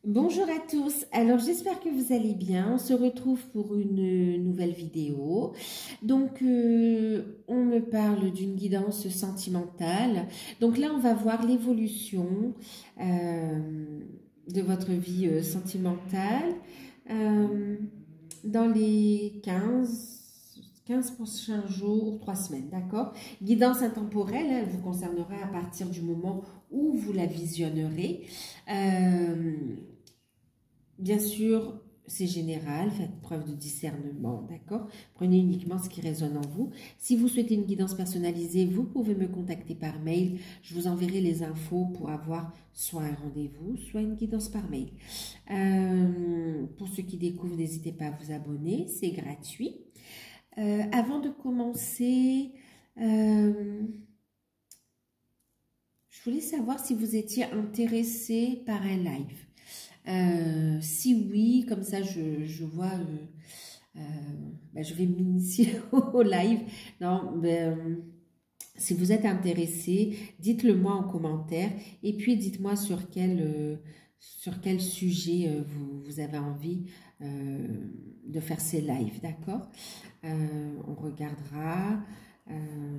Bonjour à tous, alors j'espère que vous allez bien, on se retrouve pour une nouvelle vidéo. Donc on me parle d'une guidance sentimentale, donc là on va voir l'évolution de votre vie sentimentale euh, dans les 15 prochains jours, 3 semaines, d'accord? Guidance intemporelle, elle vous concernera à partir du moment où vous la visionnerez. Euh, Bien sûr, c'est général, faites preuve de discernement, d'accord? Prenez uniquement ce qui résonne en vous. Si vous souhaitez une guidance personnalisée, vous pouvez me contacter par mail. Je vous enverrai les infos pour avoir soit un rendez-vous, soit une guidance par mail. Pour ceux qui découvrent, n'hésitez pas à vous abonner, c'est gratuit. Avant de commencer, je voulais savoir si vous étiez intéressé par un live. Si oui, comme ça je vois, je vais m'initier au live. Non, si vous êtes intéressé, dites-le moi en commentaire et puis dites-moi sur quel sujet vous avez envie de faire ces lives, d'accord? On regardera. euh,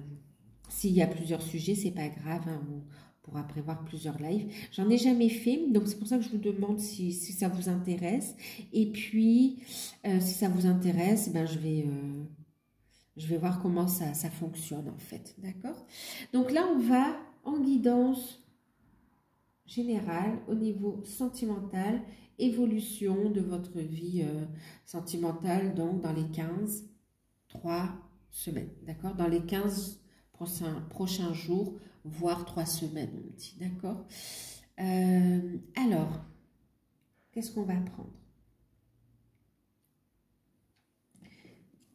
S'il y a plusieurs sujets, c'est pas grave, hein, on pourra prévoir plusieurs lives. J'en ai jamais fait, donc c'est pour ça que je vous demande si ça vous intéresse. Et puis, si ça vous intéresse, ben, je vais voir comment ça fonctionne en fait. D'accord? Donc là, on va en guidance générale au niveau sentimental, évolution de votre vie sentimentale, donc dans les 3 semaines. D'accord? Dans les 15 prochains jours, voire 3 semaines, on me dit. D'accord? Alors, qu'est-ce qu'on va prendre?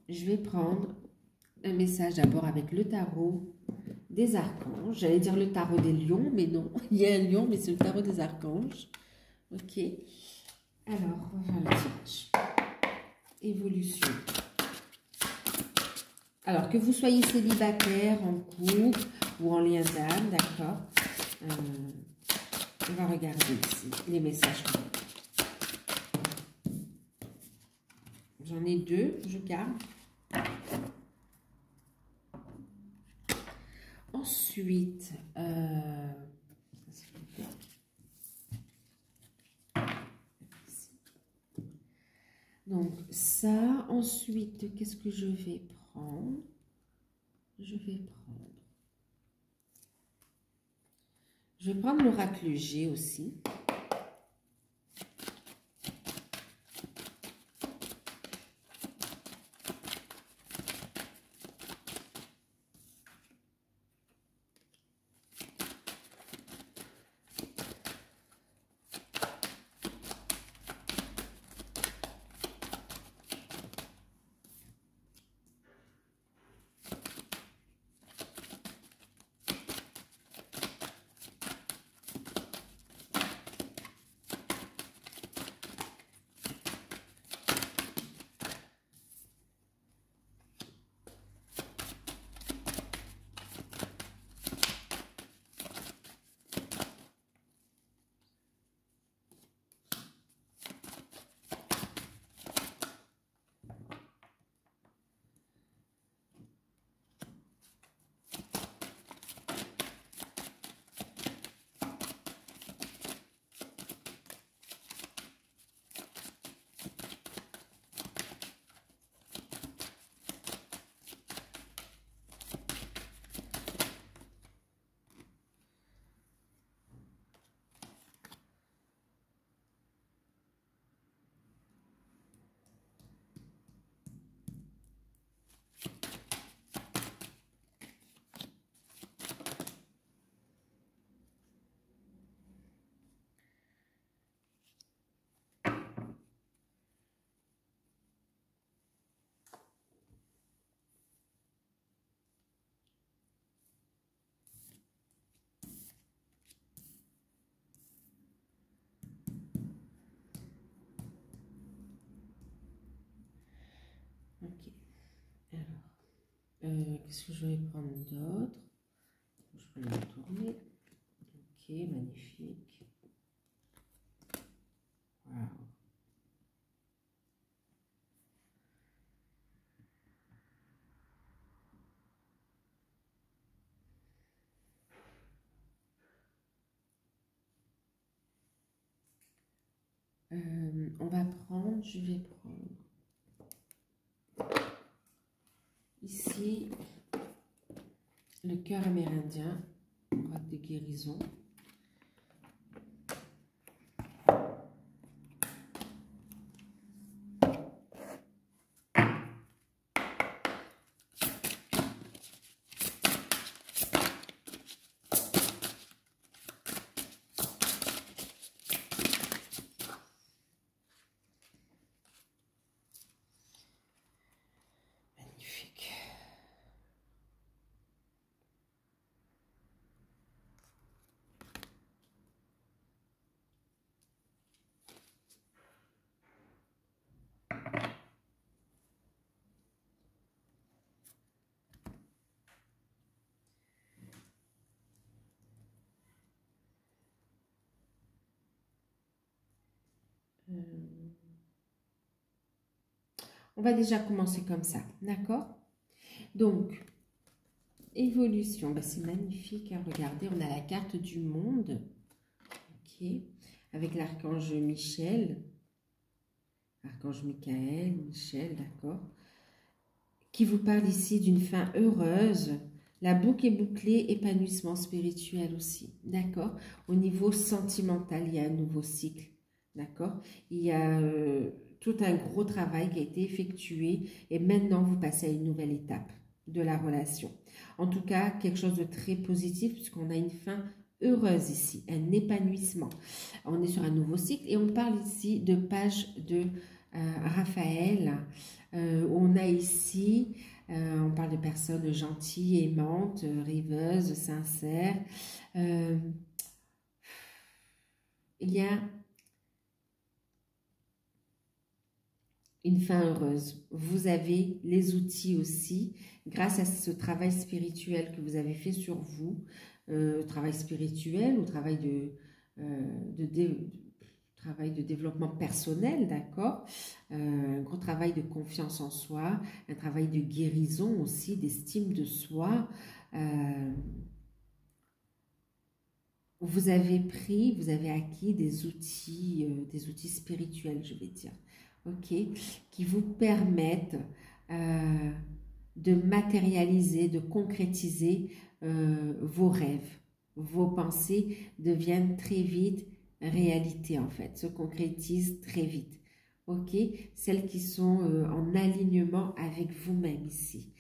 Je vais prendre un message d'abord avec le tarot des archanges. J'allais dire le tarot des lions, mais non, il y a un lion, mais c'est le tarot des archanges. Ok. Alors, on va faire le tirage. Évolution. Alors, que vous soyez célibataire, en couple ou en lien d'âme, d'accord? On va regarder ici les messages. J'en ai deux, je garde. Ensuite, donc ça, ensuite, qu'est-ce que je vais prendre? Je vais prendre l'oracle G aussi. Ok. Alors, qu'est-ce que je vais prendre d'autre? Je peux le tourner. Ok, magnifique. On va prendre, je vais prendre ici le cœur amérindien, roc de guérison. Magnifique. On va déjà commencer comme ça, d'accord? Donc, évolution, ben, c'est magnifique, hein, regardez, on a la carte du monde, ok, avec l'archange Michel, archange Michael, Michel, d'accord, qui vous parle ici d'une fin heureuse. La boucle est bouclée, épanouissement spirituel aussi, d'accord? Au niveau sentimental, il y a un nouveau cycle, d'accord? Il y a tout un gros travail qui a été effectué et maintenant vous passez à une nouvelle étape de la relation. En tout cas, quelque chose de très positif puisqu'on a une fin heureuse ici, un épanouissement. On est sur un nouveau cycle et on parle ici de page de Raphaël. On a ici... on parle de personnes gentilles, aimantes, rêveuses, sincères. Il y a une fin heureuse. Vous avez les outils aussi, grâce à ce travail spirituel que vous avez fait sur vous, travail spirituel ou travail travail de développement personnel, d'accord, un gros travail de confiance en soi, un travail de guérison aussi, d'estime de soi. Vous avez acquis des outils spirituels, je vais dire, ok, qui vous permettent de matérialiser, de concrétiser vos rêves. Vos pensées deviennent très vite réalité en fait, se concrétisent très vite. Ok, celles qui sont en alignement avec vous-même ici.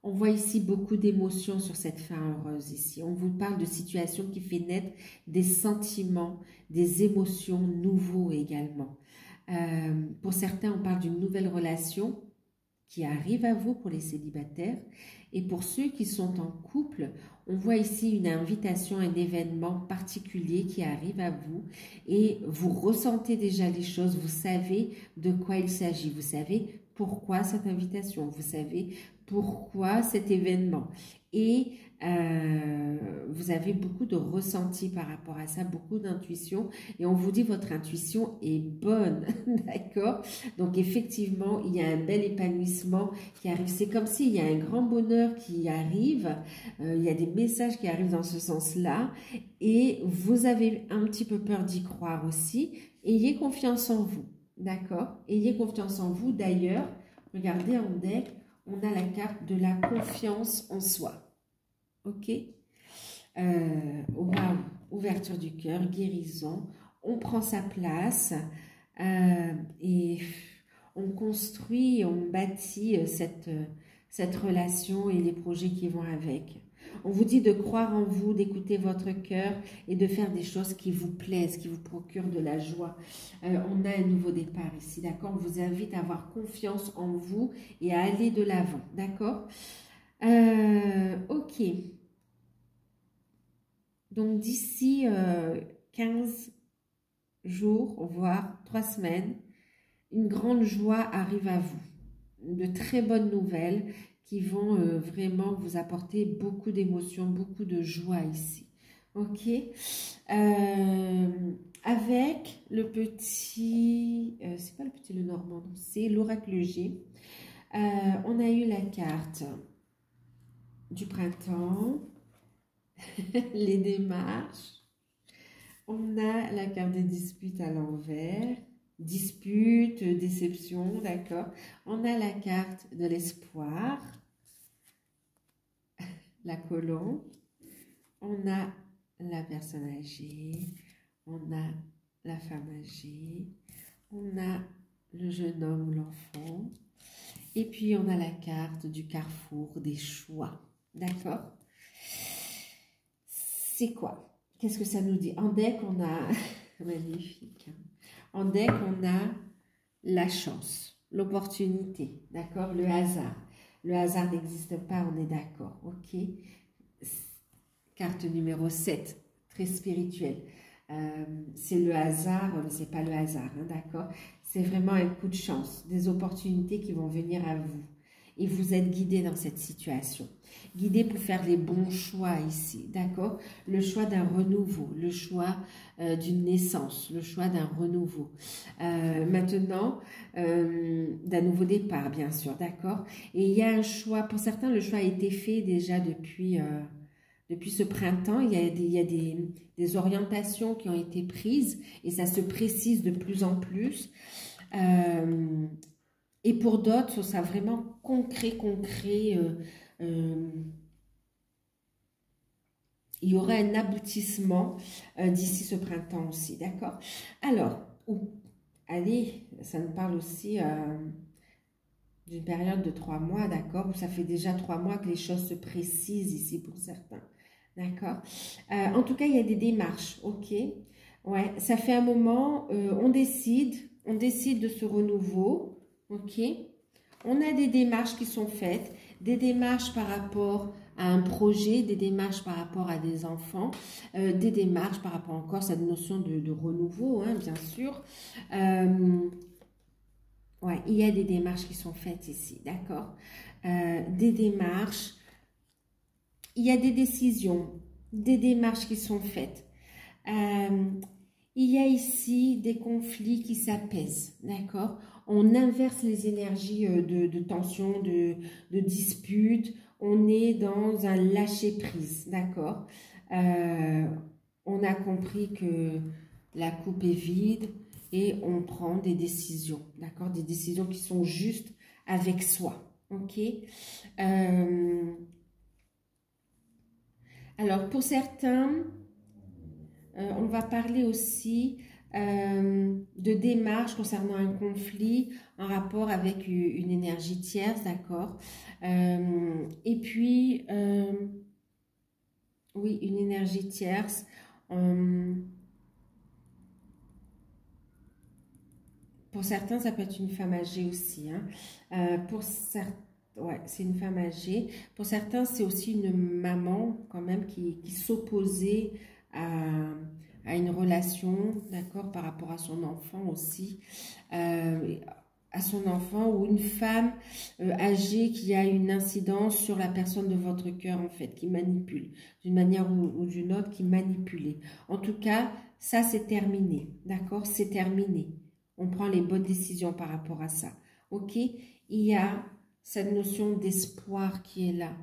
On voit ici beaucoup d'émotions sur cette fin heureuse ici. On vous parle de situations qui fait naître des sentiments, des émotions nouveaux également. Pour certains, on parle d'une nouvelle relation qui arrive à vous pour les célibataires. Et pour ceux qui sont en couple, on voit ici une invitation, un événement particulier qui arrive à vous et vous ressentez déjà les choses, vous savez de quoi il s'agit, vous savez pourquoi cette invitation, vous savez pourquoi cet événement. Et vous avez beaucoup de ressenti par rapport à ça, beaucoup d'intuition. Et on vous dit votre intuition est bonne, d'accord? Donc effectivement, il y a un bel épanouissement qui arrive. C'est comme s'il y a un grand bonheur qui arrive. Il y a des messages qui arrivent dans ce sens-là. Et vous avez un petit peu peur d'y croire aussi. Ayez confiance en vous, d'accord? Ayez confiance en vous. D'ailleurs, regardez en deck, on a la carte de la confiance en soi. Ok, wow, ouverture du cœur, guérison, on prend sa place et on construit, on bâtit cette relation et les projets qui vont avec. On vous dit de croire en vous, d'écouter votre cœur et de faire des choses qui vous plaisent, qui vous procurent de la joie. On a un nouveau départ ici, d'accord? On vous invite à avoir confiance en vous et à aller de l'avant, d'accord? Ok. Donc d'ici 15 jours, voire 3 semaines, une grande joie arrive à vous. De très bonnes nouvelles qui vont vraiment vous apporter beaucoup d'émotions, beaucoup de joie ici. Ok. Avec le petit, c'est pas le petit le Normand, c'est l'oracle G. On a eu la carte du printemps, les démarches. On a la carte des disputes à l'envers. Dispute, déception, d'accord. On a la carte de l'espoir. La colombe. On a la personne âgée. On a la femme âgée. On a le jeune homme ou l'enfant. Et puis, on a la carte du carrefour des choix. D'accord? C'est quoi? Qu'est-ce que ça nous dit? En deck, on a... Magnifique. En deck, on a la chance, l'opportunité. D'accord? Le hasard. Le hasard n'existe pas, on est d'accord. OK? Carte numéro 7, très spirituelle. C'est le hasard, mais ce n'est pas le hasard, hein, d'accord? C'est vraiment un coup de chance, des opportunités qui vont venir à vous. Et vous êtes guidé dans cette situation. Guidé pour faire les bons choix ici, d'accord? Le choix d'un renouveau, le choix d'une naissance, le choix d'un renouveau. Maintenant, d'un nouveau départ, bien sûr, d'accord? Et il y a un choix, pour certains, le choix a été fait déjà depuis ce printemps. Il y a des orientations qui ont été prises et ça se précise de plus en plus. Et pour d'autres, ça sera vraiment concret. Il y aura un aboutissement d'ici ce printemps aussi, d'accord? Alors, allez, ça nous parle aussi d'une période de 3 mois, d'accord? Où ça fait déjà 3 mois que les choses se précisent ici pour certains, d'accord? En tout cas, il y a des démarches, ok? Ouais, ça fait un moment, on décide de ce renouveau. Ok, on a des démarches qui sont faites, des démarches par rapport à un projet, des démarches par rapport à des enfants, des démarches par rapport encore à cette notion de renouveau, hein, bien sûr. Ouais, il y a des démarches qui sont faites ici, d'accord? Des démarches, il y a des décisions, des démarches qui sont faites. Il y a ici des conflits qui s'apaisent, d'accord? On inverse les énergies de tension, de dispute. On est dans un lâcher-prise, d'accord? On a compris que la coupe est vide et on prend des décisions, d'accord? Des décisions qui sont justes avec soi, ok? Alors, pour certains... on va parler aussi de démarches concernant un conflit en rapport avec une énergie tierce, d'accord? Et puis, oui, une énergie tierce. Pour certains, ça peut être une femme âgée aussi, hein. Pour certains, ouais, c'est une femme âgée. Pour certains, c'est aussi une maman quand même qui s'opposait à une relation, d'accord, par rapport à son enfant aussi, à son enfant, ou une femme âgée qui a une incidence sur la personne de votre cœur, en fait, qui manipule, d'une manière ou d'une autre, qui manipule. En tout cas, ça, c'est terminé, d'accord, c'est terminé. On prend les bonnes décisions par rapport à ça, ok? Il y a cette notion d'espoir qui est là,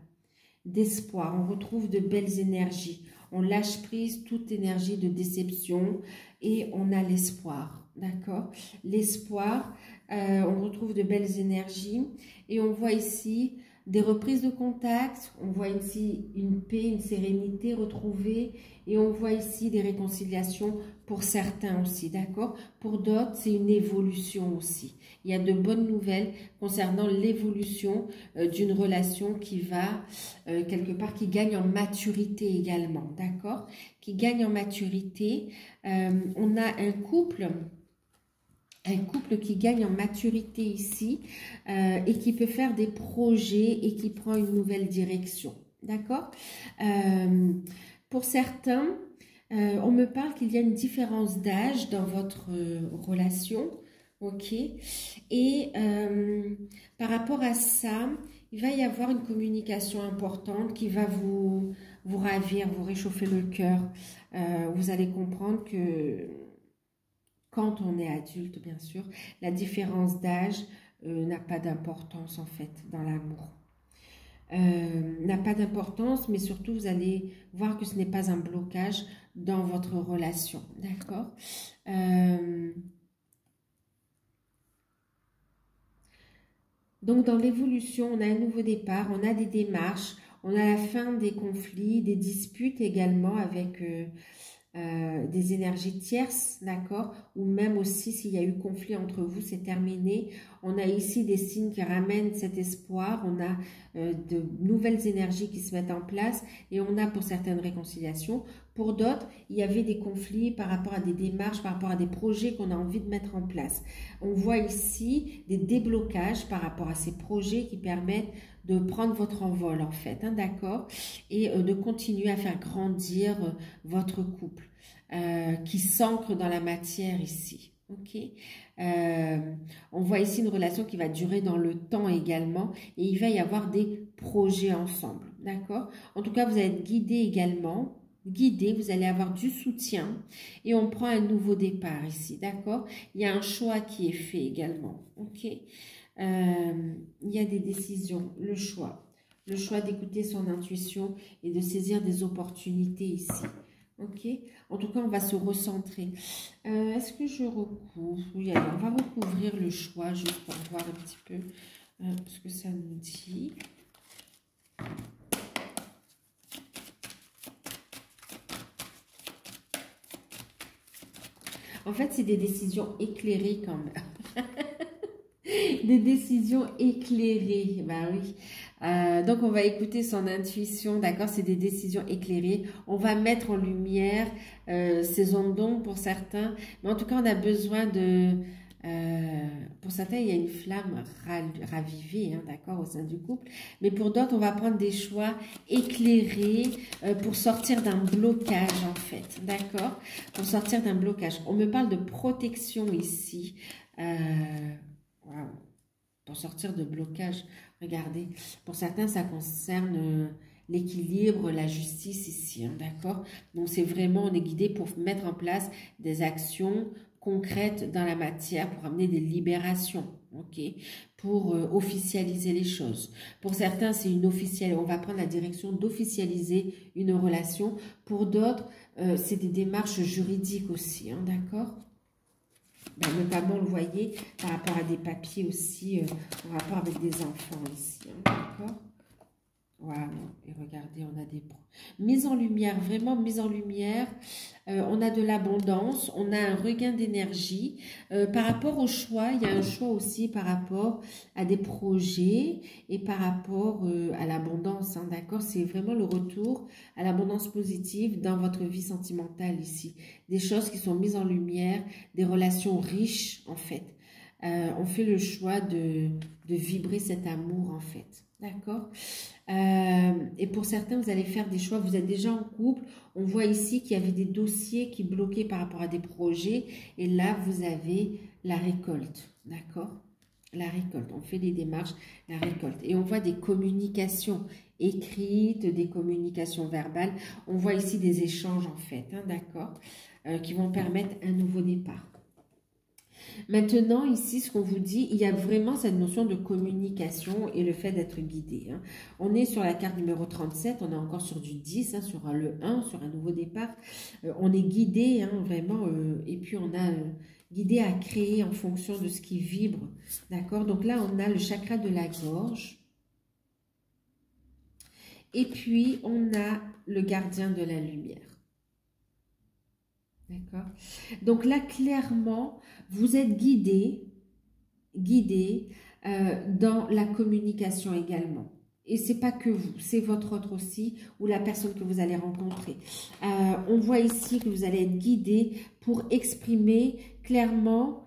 d'espoir, on retrouve de belles énergies. On lâche prise toute énergie de déception et on a l'espoir, d'accord? L'espoir, on retrouve de belles énergies et on voit ici des reprises de contact, on voit ici une paix, une sérénité retrouvée et on voit ici des réconciliations pour certains aussi, d'accord? Pour d'autres, c'est une évolution aussi. Il y a de bonnes nouvelles concernant l'évolution d'une relation qui va quelque part, qui gagne en maturité également, d'accord? Qui gagne en maturité. On a un couple qui gagne en maturité ici et qui peut faire des projets et qui prend une nouvelle direction, d'accord? Pour certains, on me parle qu'il y a une différence d'âge dans votre relation, ok? Et par rapport à ça, il va y avoir une communication importante qui va vous ravir, vous réchauffer le cœur. Vous allez comprendre que quand on est adulte, bien sûr, la différence d'âge n'a pas d'importance en fait dans l'amour. n'a pas d'importance, mais surtout vous allez voir que ce n'est pas un blocage dans votre relation, d'accord? Donc dans l'évolution, on a un nouveau départ, on a des démarches, on a la fin des conflits, des disputes également avec des énergies tierces, d'accord? Ou même aussi s'il y a eu conflit entre vous, c'est terminé. On a ici des signes qui ramènent cet espoir, on a de nouvelles énergies qui se mettent en place et on a pour certaines réconciliations. Pour d'autres, il y avait des conflits par rapport à des démarches, par rapport à des projets qu'on a envie de mettre en place. On voit ici des déblocages par rapport à ces projets qui permettent de prendre votre envol en fait, hein, d'accord? Et de continuer à faire grandir votre couple qui s'ancre dans la matière ici. Ok, on voit ici une relation qui va durer dans le temps également et il va y avoir des projets ensemble, d'accord? En tout cas, vous allez être guidé également, guidé, vous allez avoir du soutien et on prend un nouveau départ ici, d'accord? Il y a un choix qui est fait également, ok? Il y a des décisions, le choix d'écouter son intuition et de saisir des opportunités ici. Ok, en tout cas, on va se recentrer. Est-ce que je recouvre? Oui, alors on va recouvrir le choix juste pour voir un petit peu ce que ça nous dit. En fait, c'est des décisions éclairées quand même. Des décisions éclairées, bah oui. Donc, on va écouter son intuition, d'accord? C'est des décisions éclairées. On va mettre en lumière ces ondes d'ombre pour certains. Mais en tout cas, on a besoin de... pour certains, il y a une flamme ravivée, hein, d'accord, au sein du couple. Mais pour d'autres, on va prendre des choix éclairés pour sortir d'un blocage, en fait, d'accord? Pour sortir d'un blocage. On me parle de protection ici. Wow. Pour sortir de blocage, regardez, pour certains, ça concerne l'équilibre, la justice ici, hein, d'accord? Donc, c'est vraiment, on est guidé pour mettre en place des actions concrètes dans la matière, pour amener des libérations, ok? Pour officialiser les choses. Pour certains, c'est une officielle, on va prendre la direction d'officialiser une relation. Pour d'autres, c'est des démarches juridiques aussi, hein, d'accord? Ben, notamment, vous voyez, par rapport à des papiers aussi, en rapport avec des enfants ici, hein, d'accord? Waouh, et regardez, on a des mises en lumière, vraiment mise en lumière. On a de l'abondance, on a un regain d'énergie. Par rapport au choix, il y a un choix aussi par rapport à des projets et par rapport à l'abondance, hein, d'accord? C'est vraiment le retour à l'abondance positive dans votre vie sentimentale ici. Des choses qui sont mises en lumière, des relations riches en fait. On fait le choix de vibrer cet amour en fait. D'accord? Et pour certains, vous allez faire des choix. Vous êtes déjà en couple. On voit ici qu'il y avait des dossiers qui bloquaient par rapport à des projets. Et là, vous avez la récolte. D'accord? La récolte. On fait des démarches, la récolte. Et on voit des communications écrites, des communications verbales. On voit ici des échanges en fait. Hein, d'accord? Qui vont permettre un nouveau départ. Maintenant, ici, ce qu'on vous dit, il y a vraiment cette notion de communication et le fait d'être guidé. Hein. On est sur la carte numéro 37, on est encore sur du 10, hein, sur le 1, sur un nouveau départ. On est guidé, hein, vraiment, et puis on a guidé à créer en fonction de ce qui vibre. D'accord? Donc là, on a le chakra de la gorge. Et puis, on a le gardien de la lumière. D'accord? Donc là, clairement, vous êtes guidé dans la communication également. Et c'est pas que vous, c'est votre autre aussi, ou la personne que vous allez rencontrer. On voit ici que vous allez être guidé pour exprimer clairement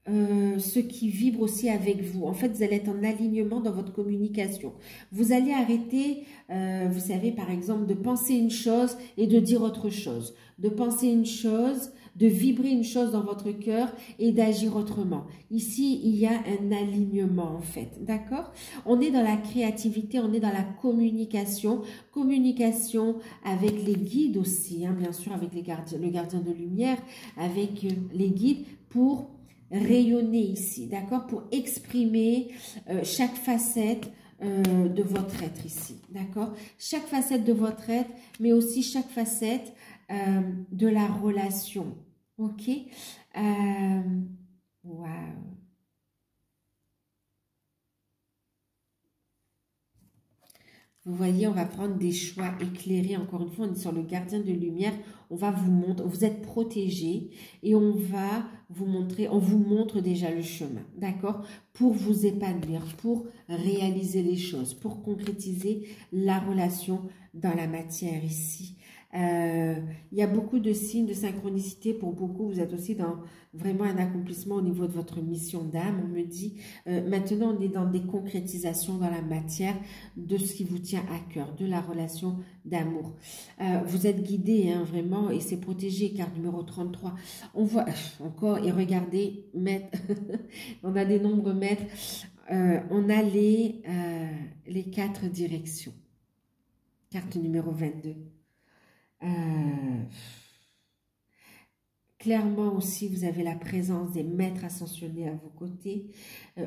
ce qui vibre aussi avec vous. En fait, vous allez être en alignement dans votre communication. Vous allez arrêter, vous savez, par exemple, de penser une chose et de dire autre chose. De penser une chose, de vibrer une chose dans votre cœur et d'agir autrement. Ici, il y a un alignement, en fait. D'accord? On est dans la créativité, on est dans la communication. Communication avec les guides aussi, hein, bien sûr, avec les gardiens, le gardien de lumière, avec les guides pour rayonner ici, d'accord, pour exprimer chaque facette de votre être ici, d'accord? Chaque facette de votre être, mais aussi chaque facette de la relation, ok? Waouh! Vous voyez, on va prendre des choix éclairés. Encore une fois, on est sur le gardien de lumière. On va vous montrer, vous êtes protégés et on va vous montrer, on vous montre déjà le chemin, d'accord? Pour vous épanouir, pour réaliser les choses, pour concrétiser la relation dans la matière ici. Il y a beaucoup de signes de synchronicité pour beaucoup. Vous êtes aussi dans vraiment un accomplissement au niveau de votre mission d'âme. On me dit, maintenant on est dans des concrétisations dans la matière de ce qui vous tient à cœur, de la relation d'amour. Vous êtes guidé, hein, vraiment, et c'est protégé, car numéro 33, on voit encore, et regardez, maître, on a des nombres maîtres, on a les 4 directions. Carte numéro 22. Clairement aussi, vous avez la présence des maîtres ascensionnés à vos côtés.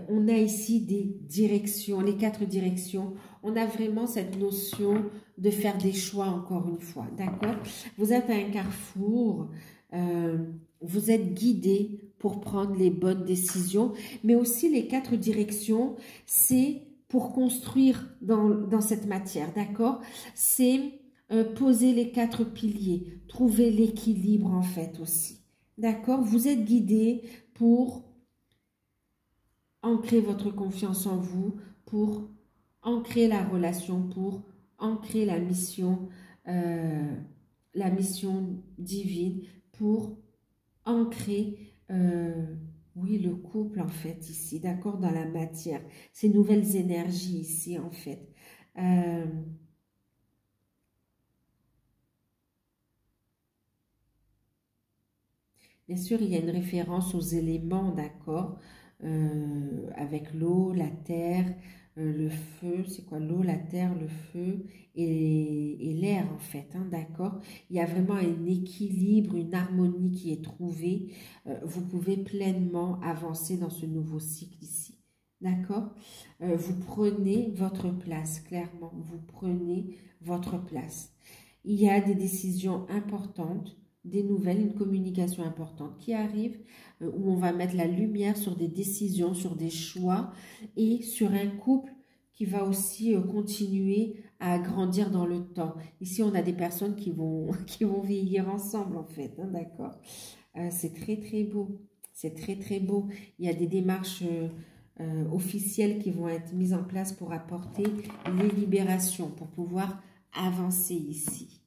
On a ici des directions, les 4 directions. On a vraiment cette notion de faire des choix encore une fois, d'accord? Vous êtes à un carrefour, vous êtes guidé pour prendre les bonnes décisions, mais aussi les 4 directions, c'est pour construire dans cette matière, d'accord? C'est poser les 4 piliers, trouver l'équilibre en fait aussi. D'accord? Vous êtes guidé pour ancrer votre confiance en vous, pour ancrer la relation, pour ancrer la mission divine, pour ancrer, oui, le couple en fait ici, d'accord? Dans la matière, ces nouvelles énergies ici en fait. Bien sûr, il y a une référence aux éléments, d'accord, avec l'eau, la terre, le feu. C'est quoi l'eau, la terre, le feu et l'air, en fait, hein, d'accord? Il y a vraiment un équilibre, une harmonie qui est trouvée. Vous pouvez pleinement avancer dans ce nouveau cycle ici, d'accord? Vous prenez votre place, clairement, vous prenez votre place. Il y a des décisions importantes, des nouvelles, une communication importante qui arrive, où on va mettre la lumière sur des décisions, sur des choix et sur un couple qui va aussi continuer à grandir dans le temps. Ici, on a des personnes qui vont, qui vont vieillir ensemble, en fait, hein, d'accord? C'est très, très beau. C'est très, très beau. Il y a des démarches officielles qui vont être mises en place pour apporter les libérations, pour pouvoir avancer ici.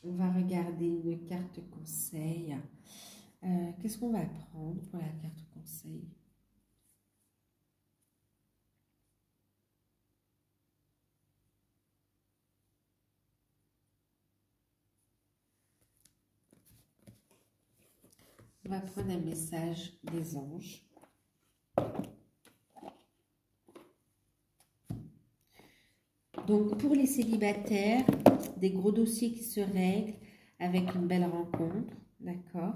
On va regarder une carte conseil. Qu'est-ce qu'on va prendre pour la carte conseil? On va prendre un message des anges. Donc, pour les célibataires, des gros dossiers qui se règlent avec une belle rencontre, d'accord?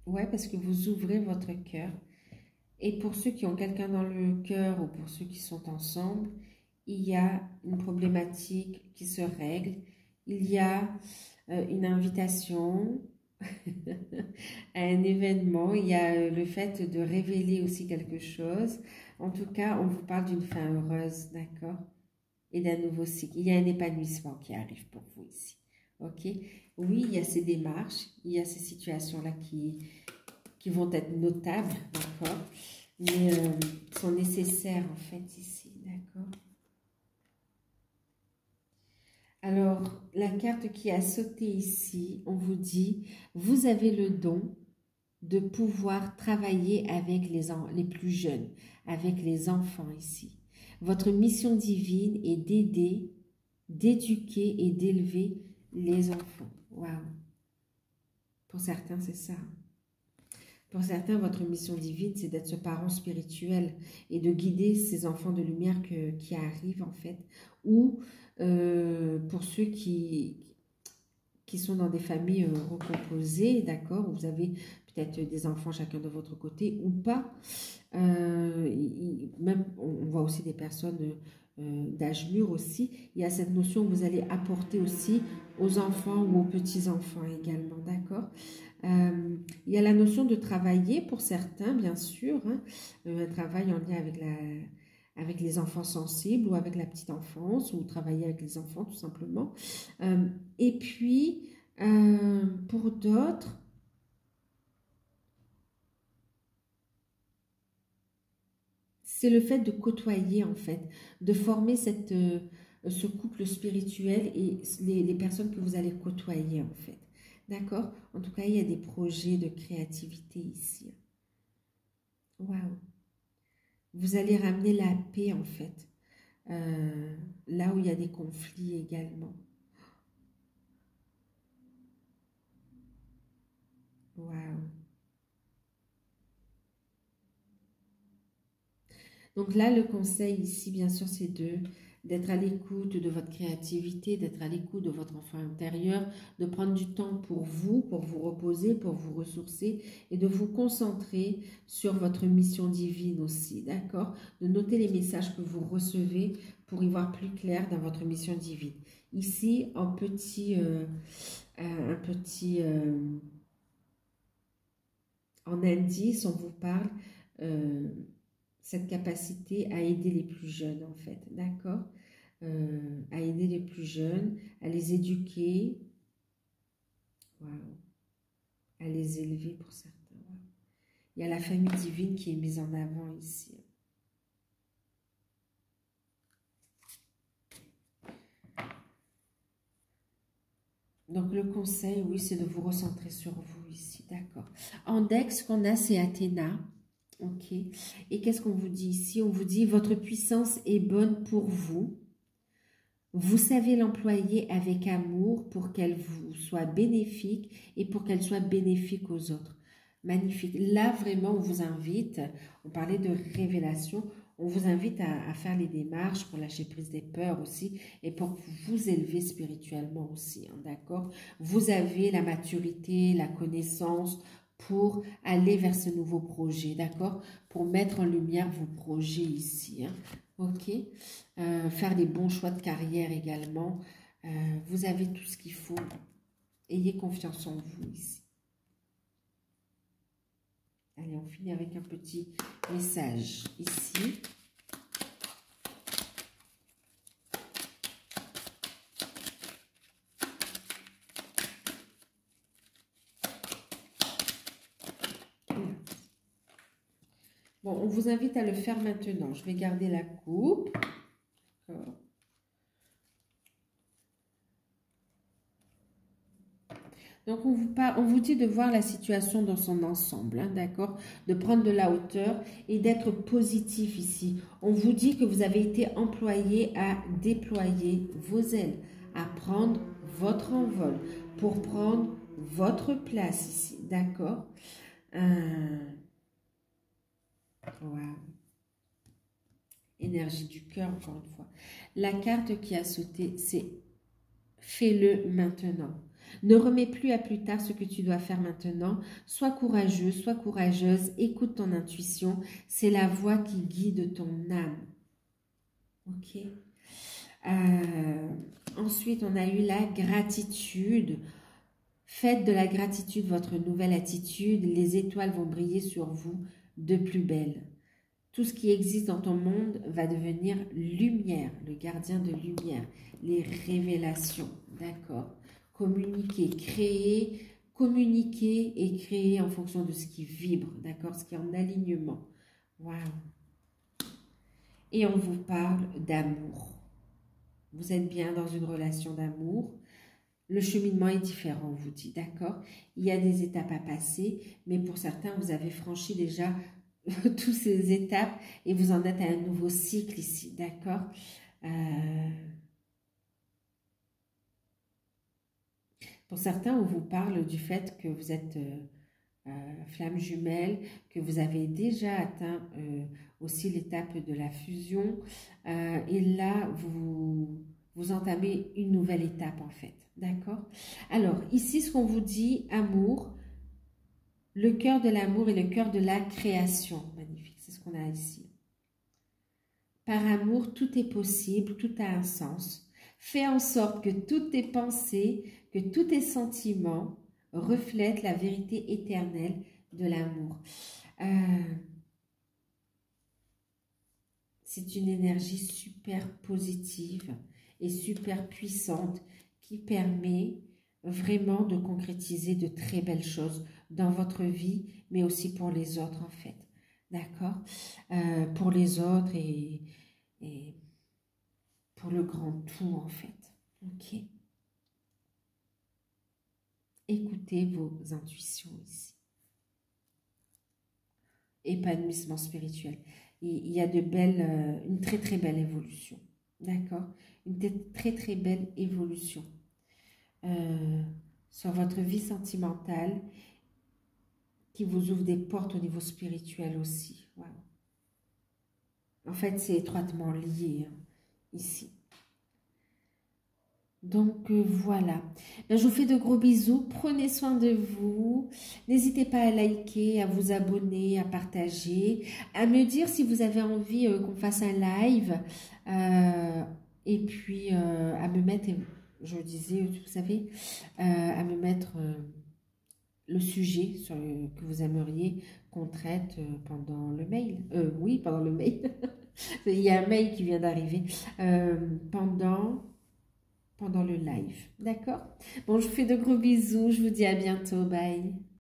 Ouais, parce que vous ouvrez votre cœur. Et pour ceux qui ont quelqu'un dans le cœur ou pour ceux qui sont ensemble, il y a une problématique qui se règle. Il y a une invitation à un événement. Il y a le fait de révéler aussi quelque chose. En tout cas, on vous parle d'une fin heureuse, d'accord? Et d'un nouveau cycle. Il y a un épanouissement qui arrive pour vous ici. Ok? Oui, il y a ces démarches, il y a ces situations-là qui vont être notables, d'accord? Mais sont nécessaires en fait ici, d'accord? Alors, la carte qui a sauté ici, on vous dit, vous avez le don de pouvoir travailler avec les plus jeunes, avec les enfants ici. Votre mission divine est d'aider, d'éduquer et d'élever les enfants. Waouh! Pour certains, c'est ça. Pour certains, votre mission divine, c'est d'être ce parent spirituel et de guider ces enfants de lumière qui arrivent, en fait. Ou pour ceux qui qui sont dans des familles recomposées, d'accord, où vous avez peut-être des enfants chacun de votre côté ou pas. Même, on voit aussi des personnes d'âge mûr aussi. Il y a cette notion que vous allez apporter aussi aux enfants ou aux petits-enfants également, d'accord. Il y a la notion de travailler pour certains, bien sûr, hein, un travail en lien avec les enfants sensibles ou avec la petite enfance, ou travailler avec les enfants tout simplement. Et puis, pour d'autres, c'est le fait de côtoyer en fait, de former ce couple spirituel et les personnes que vous allez côtoyer en fait. D'accord? En tout cas, il y a des projets de créativité ici. Waouh! Vous allez ramener la paix en fait, là où il y a des conflits également. Waouh! Donc là, le conseil ici, bien sûr, c'est d'être à l'écoute de votre créativité, d'être à l'écoute de votre enfant intérieur, de prendre du temps pour vous reposer, pour vous ressourcer et de vous concentrer sur votre mission divine aussi, d'accord? De noter les messages que vous recevez pour y voir plus clair dans votre mission divine. Ici, en en indice, on vous parle cette capacité à aider les plus jeunes en fait, d'accord, à aider les plus jeunes, à les éduquer, wow, à les élever pour certains. Wow. Il y a la famille divine qui est mise en avant ici. Donc le conseil, oui, c'est de vous recentrer sur vous ici, d'accord. En deck, ce qu'on a, c'est Athéna. Ok. Et qu'est-ce qu'on vous dit ici? On vous dit, votre puissance est bonne pour vous. Vous savez l'employer avec amour pour qu'elle vous soit bénéfique et pour qu'elle soit bénéfique aux autres. Magnifique. Là, vraiment, on vous invite, on parlait de révélation, on vous invite à faire les démarches pour lâcher prise des peurs aussi et pour vous élever spirituellement aussi, hein, d'accord? Vous avez la maturité, la connaissance pour aller vers ce nouveau projet, d'accord? Pour mettre en lumière vos projets ici, hein, ok? Faire les bons choix de carrière également. Vous avez tout ce qu'il faut. Ayez confiance en vous ici. Allez, on finit avec un petit message ici. Bon, on vous invite à le faire maintenant. Je vais garder la coupe. D'accord. Donc, on vous dit de voir la situation dans son ensemble, hein, d'accord? De prendre de la hauteur et d'être positif ici. On vous dit que vous avez été employé à déployer vos ailes, à prendre votre envol pour prendre votre place ici, d'accord? Wow. Énergie du cœur, encore une fois. La carte qui a sauté, c'est « fais-le maintenant ». Ne remets plus à plus tard ce que tu dois faire maintenant. Sois courageux, sois courageuse, écoute ton intuition. C'est la voix qui guide ton âme. Ok. Ensuite, on a eu la gratitude. Faites de la gratitude votre nouvelle attitude. Les étoiles vont briller sur vous de plus belle. Tout ce qui existe dans ton monde va devenir lumière, le gardien de lumière, les révélations, d'accord? Communiquer et créer en fonction de ce qui vibre, d'accord? Ce qui est en alignement. Waouh! Et on vous parle d'amour. Vous êtes bien dans une relation d'amour. Le cheminement est différent, on vous dit, d'accord? Il y a des étapes à passer, mais pour certains, vous avez franchi déjà toutes ces étapes et vous en êtes à un nouveau cycle ici, d'accord? Pour certains, on vous parle du fait que vous êtes flamme jumelle, que vous avez déjà atteint aussi l'étape de la fusion et là, Vous entamez une nouvelle étape en fait. D'accord? Alors, ici, ce qu'on vous dit, amour, le cœur de l'amour et le cœur de la création. Magnifique, c'est ce qu'on a ici. Par amour, tout est possible, tout a un sens. Fais en sorte que toutes tes pensées, que tous tes sentiments reflètent la vérité éternelle de l'amour. C'est une énergie super positive et super puissante qui permet vraiment de concrétiser de très belles choses dans votre vie, mais aussi pour les autres en fait. D'accord? Pour les autres et pour le grand tout en fait. Ok? Écoutez vos intuitions ici. Épanouissement spirituel. Il y a une très très belle évolution. D'accord? Une très très belle évolution sur votre vie sentimentale qui vous ouvre des portes au niveau spirituel aussi. Wow. En fait, c'est étroitement lié hein, ici. Donc voilà, ben, je vous fais de gros bisous, prenez soin de vous, n'hésitez pas à liker, à vous abonner, à partager, à me dire si vous avez envie qu'on fasse un live et puis à me mettre, je disais, vous savez, à me mettre le sujet que vous aimeriez qu'on traite pendant le mail, oui, pendant le mail, il y a un mail qui vient d'arriver, pendant le live. D'accord? Bon, je vous fais de gros bisous. Je vous dis à bientôt. Bye.